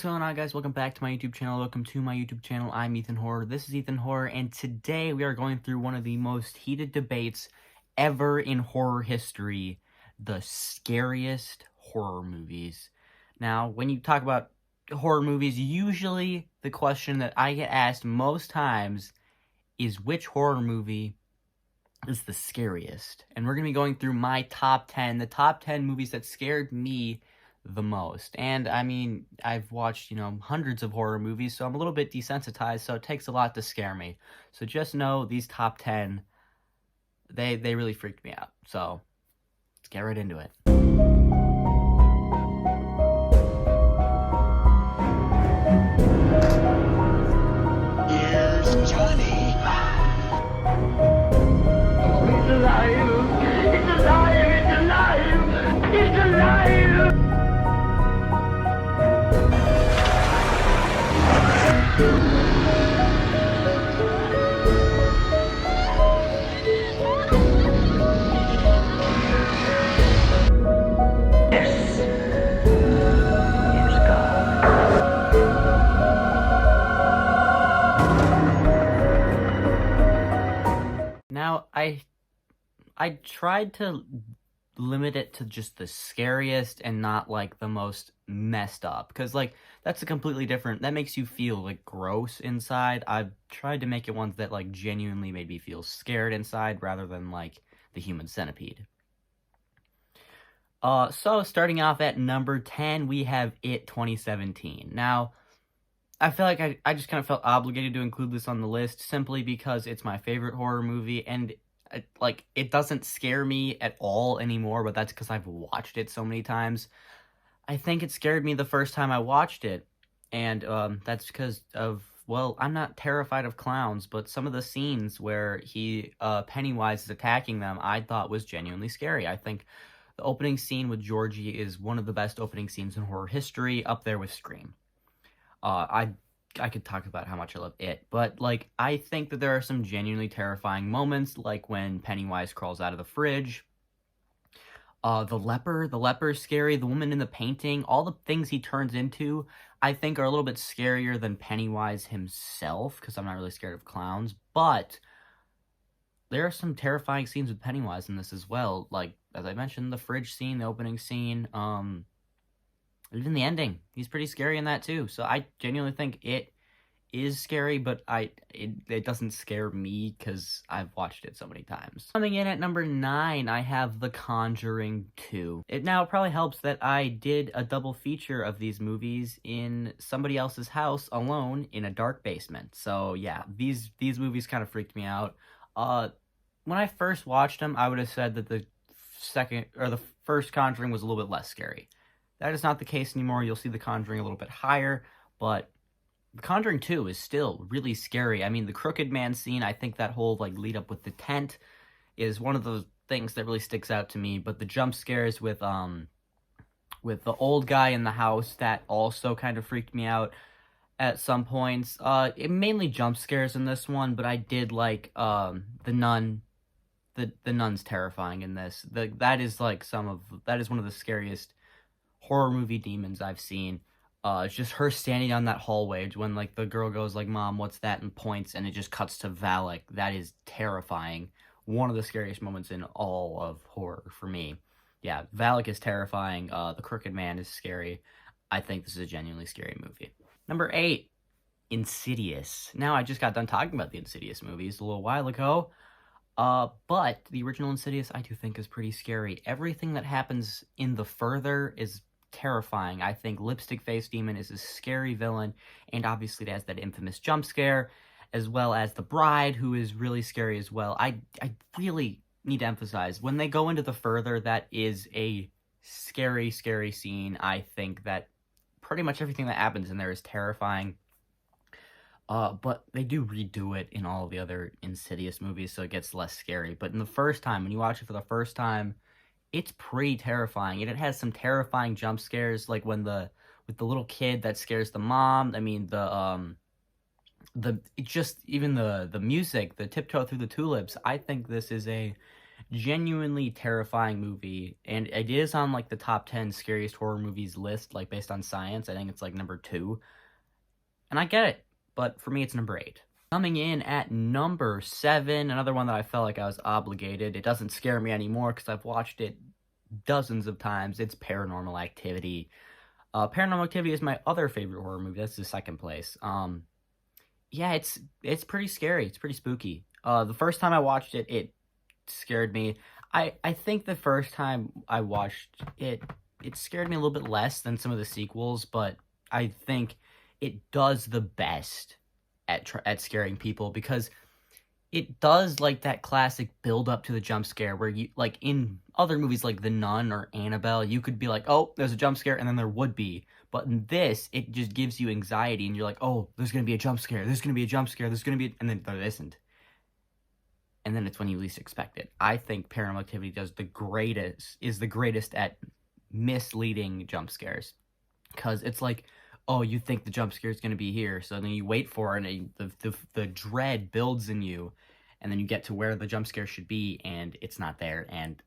What's going on, guys? Welcome back to my YouTube channel. Welcome to my YouTube channel. I'm Ethan Horror. This is Ethan Horror, and today we are going through one of the most heated debates ever in horror history, the scariest horror movies. Now, when you talk about horror movies, usually the question that I get asked most times is which horror movie is the scariest? And we're going to be going through my top 10, the top 10 movies that scared me the most. And I mean, I've watched, hundreds of horror movies, so I'm a little bit desensitized, so it takes a lot to scare me. So just know these top 10, they really freaked me out. So let's get right into it. Here's Johnny. It's alive! It's alive! It's alive! It's alive! This is God. Now, I tried to limit it to just the scariest and not like the most messed up, because like that's a completely different, that makes you feel like gross inside. I've tried to make it ones that like genuinely made me feel scared inside rather than like the Human Centipede. So starting off at number 10, we have It 2017. Now, I feel like I just kind of felt obligated to include this on the list simply because it's my favorite horror movie, and it doesn't scare me at all anymore, but that's because I've watched it so many times. I think it scared me the first time I watched it, and that's because of, well, I'm not terrified of clowns, but some of the scenes where Pennywise is attacking them, I thought was genuinely scary. I think the opening scene with Georgie is one of the best opening scenes in horror history, up there with Scream. I could talk about how much I love It, but, like, I think that there are some genuinely terrifying moments, like when Pennywise crawls out of the fridge. The leper's scary, the woman in the painting, all the things he turns into, I think are a little bit scarier than Pennywise himself, because I'm not really scared of clowns, but there are some terrifying scenes with Pennywise in this as well, like, as I mentioned, the fridge scene, the opening scene, even the ending. He's pretty scary in that too. So I genuinely think it is scary, but it doesn't scare me because I've watched it so many times. Coming in at number 9, I have The Conjuring 2. It probably helps that I did a double feature of these movies in somebody else's house alone in a dark basement. So yeah, these movies kind of freaked me out. When I first watched them, I would have said that the first Conjuring was a little bit less scary. That is not the case anymore. You'll see The Conjuring a little bit higher, but The Conjuring 2 is still really scary. I mean, the Crooked Man scene, I think that whole, like, lead up with the tent is one of those things that really sticks out to me, but the jump scares with the old guy in the house, that also kind of freaked me out at some points. It mainly jump scares in this one, but I did like, the nun. The nun's terrifying in this. That is one of the scariest horror movie demons I've seen. It's just her standing on that hallway when, like, the girl goes, like, "Mom, what's that?" and points, and it just cuts to Valak. That is terrifying. One of the scariest moments in all of horror for me. Yeah, Valak is terrifying. The Crooked Man is scary. I think this is a genuinely scary movie. Number 8, Insidious. Now, I just got done talking about the Insidious movies a little while ago. But the original Insidious, I do think, is pretty scary. Everything that happens in The Further is terrifying. I think Lipstick Face Demon is a scary villain, and obviously it has that infamous jump scare, as well as the bride, who is really scary as well. I really need to emphasize, when they go into The Further, that is a scary, scary scene. I think that pretty much everything that happens in there is terrifying. But they do redo it in all of the other Insidious movies, so it gets less scary. But in the first time, when you watch it for the first time, it's pretty terrifying, and it has some terrifying jump scares, like with the little kid that scares the mom. I mean, the music, the Tiptoe Through the Tulips. I think this is a genuinely terrifying movie, and it is on like the top 10 scariest horror movies list, like based on science. I think it's like number 2, and I get it, but for me, it's number 8. Coming in at number 7, another one that I felt like I was obligated. It doesn't scare me anymore because I've watched it dozens of times. It's Paranormal Activity. Paranormal Activity is my other favorite horror movie. That's the second place. Yeah, it's pretty scary. It's pretty spooky. The first time I watched it, it scared me. I think the first time I watched it, it scared me a little bit less than some of the sequels, but I think it does the best at scaring people because it does like that classic build up to the jump scare where you like in other movies like The Nun or Annabelle, you could be like, "Oh, there's a jump scare," and then there would be. But in this, it just gives you anxiety and you're like, "Oh, there's going to be a jump scare. There's going to be a jump scare. There's going to be," and then there isn't. And then it's when you least expect it. I think Paranormal Activity is the greatest at misleading jump scares. Because it's like, oh, you think the jump scare is going to be here, so then you wait for it, and the dread builds in you, and then you get to where the jump scare should be, and it's not there. And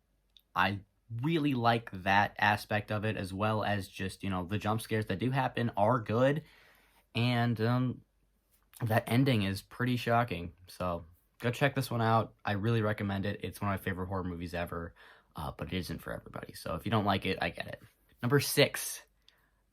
I really like that aspect of it, as well as just, the jump scares that do happen are good, and that ending is pretty shocking. So go check this one out. I really recommend it. It's one of my favorite horror movies ever, but it isn't for everybody. So if you don't like it, I get it. Number 6.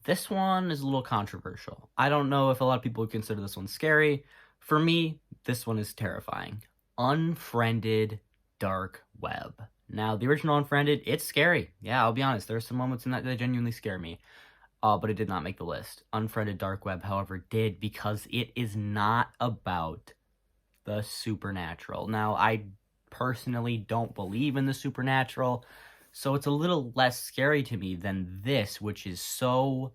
This one is a little controversial. I don't know if a lot of people would consider this one scary. For me, this one is terrifying. Unfriended Dark Web. Now, the original Unfriended, it's scary. Yeah, I'll be honest. There are some moments in that that genuinely scare me. But it did not make the list. Unfriended Dark Web, however, did because it is not about the supernatural. Now, I personally don't believe in the supernatural, so it's a little less scary to me than this, which is so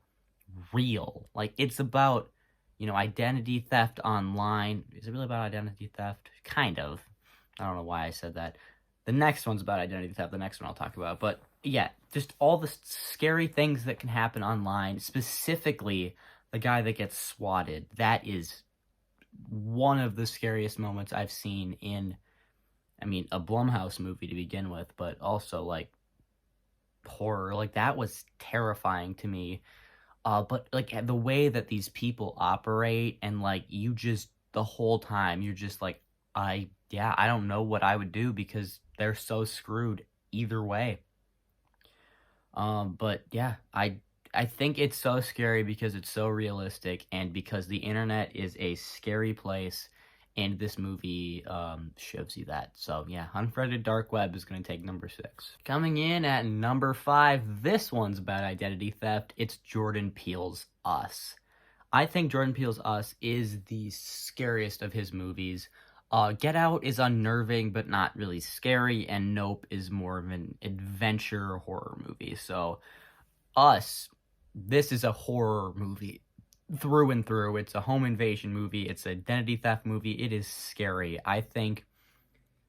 real. Like, it's about, identity theft online. Is it really about identity theft? Kind of. I don't know why I said that. The next one's about identity theft. The next one I'll talk about. But, yeah, just all the scary things that can happen online. Specifically, the guy that gets swatted. That is one of the scariest moments I've seen in, a Blumhouse movie to begin with, but also, like, horror. Like, that was terrifying to me. But, like, the way that these people operate and, like, you just, the whole time, you're just like, I don't know what I would do because they're so screwed either way. But, yeah, I think it's so scary because it's so realistic and because the internet is a scary place, and this movie shows you that. So, yeah, Unfriended Dark Web is going to take number 6. Coming in at number 5, this one's about identity theft. It's Jordan Peele's Us. I think Jordan Peele's Us is the scariest of his movies. Get Out is unnerving but not really scary, and Nope is more of an adventure horror movie. So, Us, this is a horror movie through and through. It's a home invasion movie. It's an identity theft movie. It is scary. I think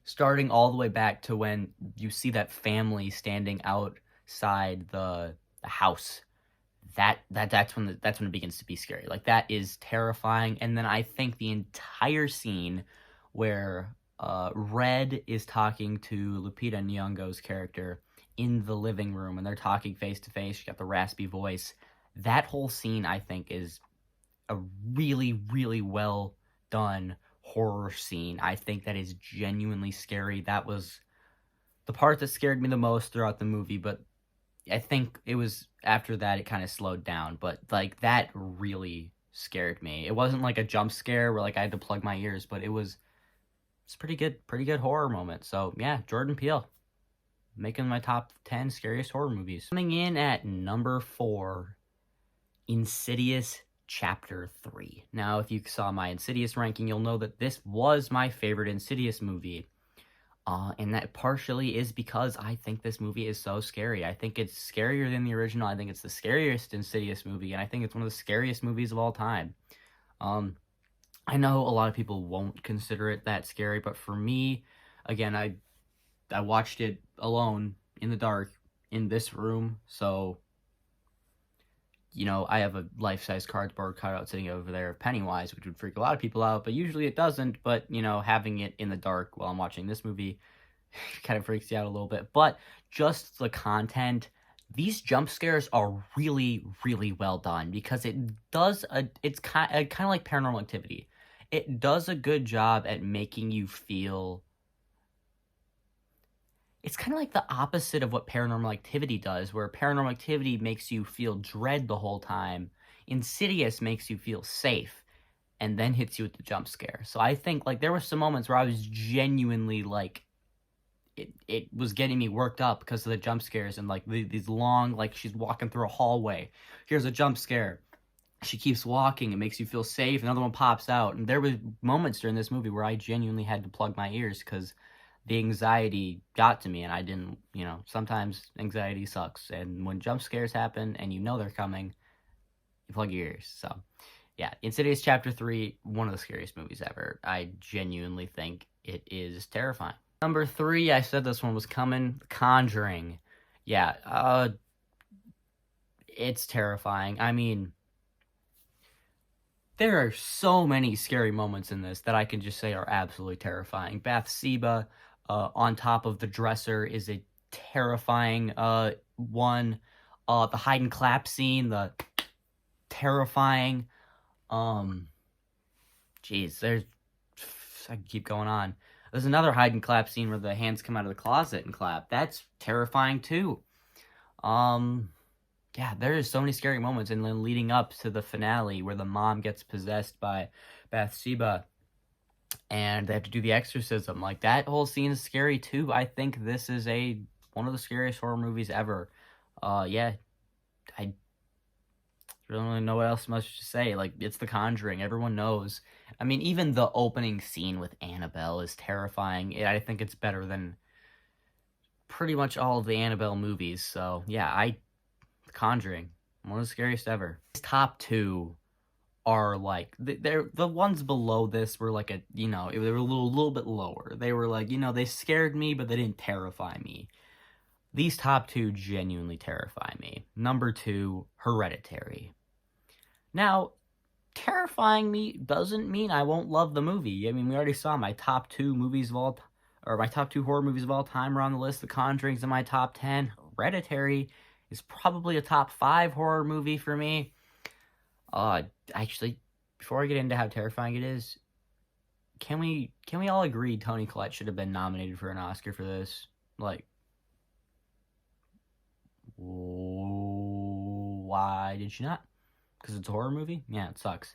starting all the way back to when you see that family standing outside the house, that's when it begins to be scary. Like, that is terrifying. And then I think the entire scene where Red is talking to Lupita Nyong'o's character in the living room, and they're talking face to face. She got the raspy voice. That whole scene, I think, is a really, really well done horror scene. I think that is genuinely scary. That was the part that scared me the most throughout the movie, but I think it was after that it kind of slowed down. But, like, that really scared me. It wasn't like a jump scare where, like, I had to plug my ears, but it's pretty good horror moment. So, yeah, Jordan Peele, making my top 10 scariest horror movies. Coming in at number 4, Insidious Chapter 3. Now, if you saw my Insidious ranking, you'll know that this was my favorite Insidious movie. And that partially is because I think this movie is so scary. I think it's scarier than the original. I think it's the scariest Insidious movie, and I think it's one of the scariest movies of all time. I know a lot of people won't consider it that scary, but for me, again, I watched it alone in the dark in this room, so I have a life-size cardboard cutout sitting over there of Pennywise, which would freak a lot of people out, but usually it doesn't. But, having it in the dark while I'm watching this movie kind of freaks you out a little bit. But just the content, these jump scares are really, really well done because it's kind of like Paranormal Activity. It does a good job at making you feel. It's kind of like the opposite of what Paranormal Activity does, where Paranormal Activity makes you feel dread the whole time. Insidious makes you feel safe and then hits you with the jump scare. So I think like there were some moments where I was genuinely like it was getting me worked up because of the jump scares and like these long, like she's walking through a hallway. Here's a jump scare. She keeps walking. It makes you feel safe. Another one pops out. And there were moments during this movie where I genuinely had to plug my ears because the anxiety got to me and I didn't, sometimes anxiety sucks. And when jump scares happen and you know they're coming, you plug your ears. So, yeah, Insidious Chapter 3, one of the scariest movies ever. I genuinely think it is terrifying. Number 3, I said this one was coming, Conjuring. Yeah, it's terrifying. I mean, there are so many scary moments in this that I can just say are absolutely terrifying. Bathsheba on top of the dresser is a terrifying one. The hide and clap scene, the terrifying. Jeez, I can keep going on. There's another hide and clap scene where the hands come out of the closet and clap. That's terrifying too. Yeah, there's so many scary moments, and then leading up to the finale where the mom gets possessed by Bathsheba and they have to do the exorcism. Like, that whole scene is scary too. I think this is one of the scariest horror movies ever. Yeah, I don't really know what else much to say. Like, it's The Conjuring. Everyone knows. I mean, even the opening scene with Annabelle is terrifying. I think it's better than pretty much all of the Annabelle movies. So, yeah, The Conjuring, one of the scariest ever. These top 2 are like, they're the ones below this were like they were a little bit lower. They were like, they scared me, but they didn't terrify me. These top 2 genuinely terrify me. Number 2, Hereditary. Now, terrifying me doesn't mean I won't love the movie. I mean, we already saw my top 2 movies of all time, or my top 2 horror movies of all time are on the list. The Conjuring's in my top 10. Hereditary is probably a top 5 horror movie for me. Actually, before I get into how terrifying it is, can we all agree Toni Collette should have been nominated for an Oscar for this? Like, why did she not? Because it's a horror movie? Yeah, it sucks.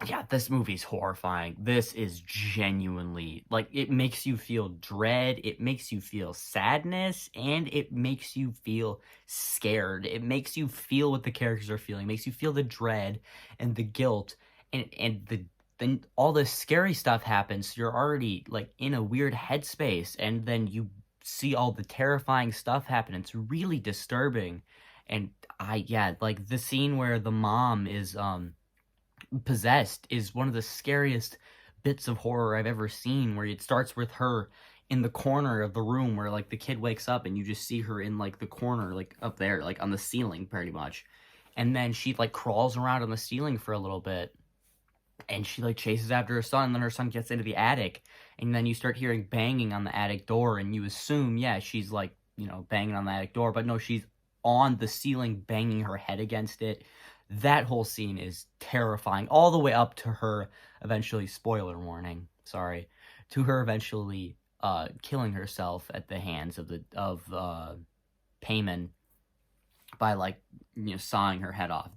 Yeah, this movie's horrifying. This is genuinely, like, it makes you feel dread, it makes you feel sadness, and it makes you feel scared. It makes you feel what the characters are feeling. It makes you feel the dread and the guilt, and then all this scary stuff happens, so you're already, like, in a weird headspace, and then you see all the terrifying stuff happen. It's really disturbing. And like, the scene where the mom is, possessed is one of the scariest bits of horror I've ever seen, where it starts with her in the corner of the room where, like, the kid wakes up and you just see her in, like, the corner, like, up there, like, on the ceiling, pretty much. And then she, like, crawls around on the ceiling for a little bit, and she, like, chases after her son, and then her son gets into the attic, and then you start hearing banging on the attic door, and you assume, yeah, she's, like, banging on the attic door, but no, she's on the ceiling banging her head against it. That whole scene is terrifying, all the way up to her eventually, spoiler warning, sorry, to her eventually killing herself at the hands of Payman by, like, sawing her head off.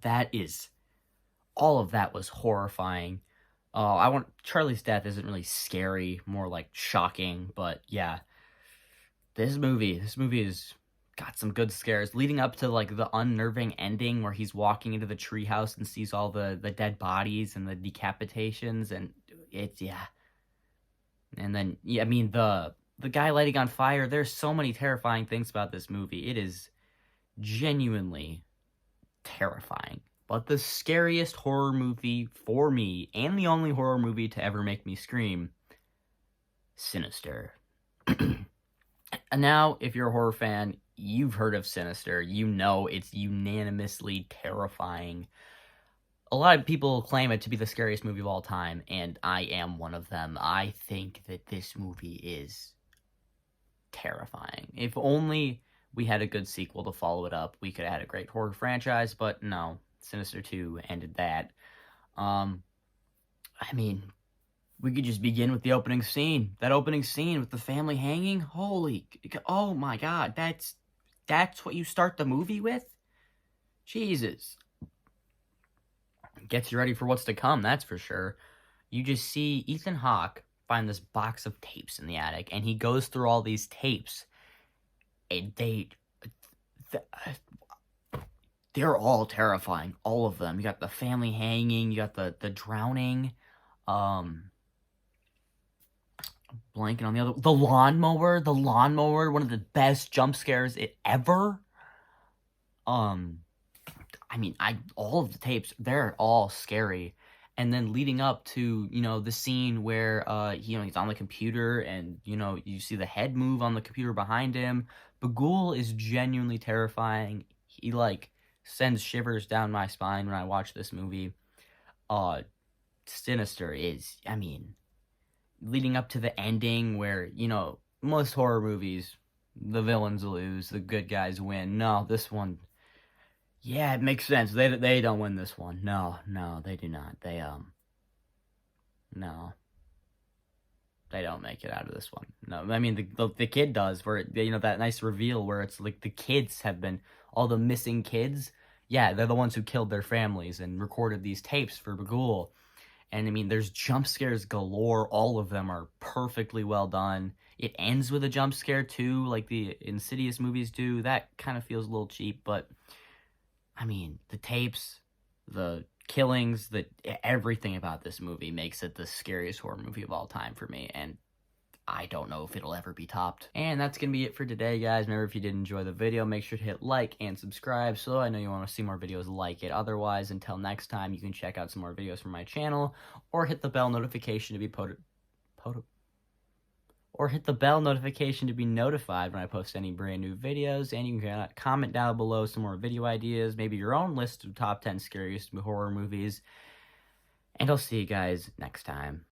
All of that was horrifying. Charlie's death isn't really scary, more like shocking, but yeah, this movie is got some good scares, leading up to, like, the unnerving ending where he's walking into the treehouse and sees all the dead bodies and the decapitations, and it's, yeah. And then, yeah, I mean, the guy lighting on fire, there's so many terrifying things about this movie. It is genuinely terrifying. But the scariest horror movie for me, and the only horror movie to ever make me scream, Sinister. And now, if you're a horror fan, you've heard of Sinister. You know it's unanimously terrifying. A lot of people claim it to be the scariest movie of all time, and I am one of them. I think that this movie is terrifying. If only we had a good sequel to follow it up, we could have had a great horror franchise, but no. Sinister 2 ended that. I mean, we could just begin with the opening scene. That opening scene with the family hanging. Oh my God, that's what you start the movie with? Jesus. Gets you ready for what's to come, that's for sure. You just see Ethan Hawke find this box of tapes in the attic, and he goes through all these tapes, and they're all terrifying, all of them. You got the family hanging, you got the drowning, blanking on the other, the lawnmower, one of the best jump scares ever. I mean, all of the tapes, they're all scary. And then leading up to, the scene where, he's on the computer and, you see the head move on the computer behind him. Bagul is genuinely terrifying. He, sends shivers down my spine when I watch this movie. Sinister is, leading up to the ending where, most horror movies, the villains lose, the good guys win. No, this one, yeah, it makes sense. They don't win this one. No, they do not. No, they don't make it out of this one. No, the kid does, where, that nice reveal where it's like the kids have been, all the missing kids, yeah, they're the ones who killed their families and recorded these tapes for Bagul. And there's jump scares galore. All of them are perfectly well done. It ends with a jump scare too, like the Insidious movies do. That kind of feels a little cheap, but the tapes, the killings, everything about this movie makes it the scariest horror movie of all time for me, and I don't know if it'll ever be topped. And that's going to be it for today, guys. Remember, if you did enjoy the video, make sure to hit like and subscribe so I know you want to see more videos like it. Otherwise, until next time, you can check out some more videos from my channel, or hit the bell notification to be notified when I post any brand new videos. And you can comment down below some more video ideas, maybe your own list of top 10 scariest horror movies. And I'll see you guys next time.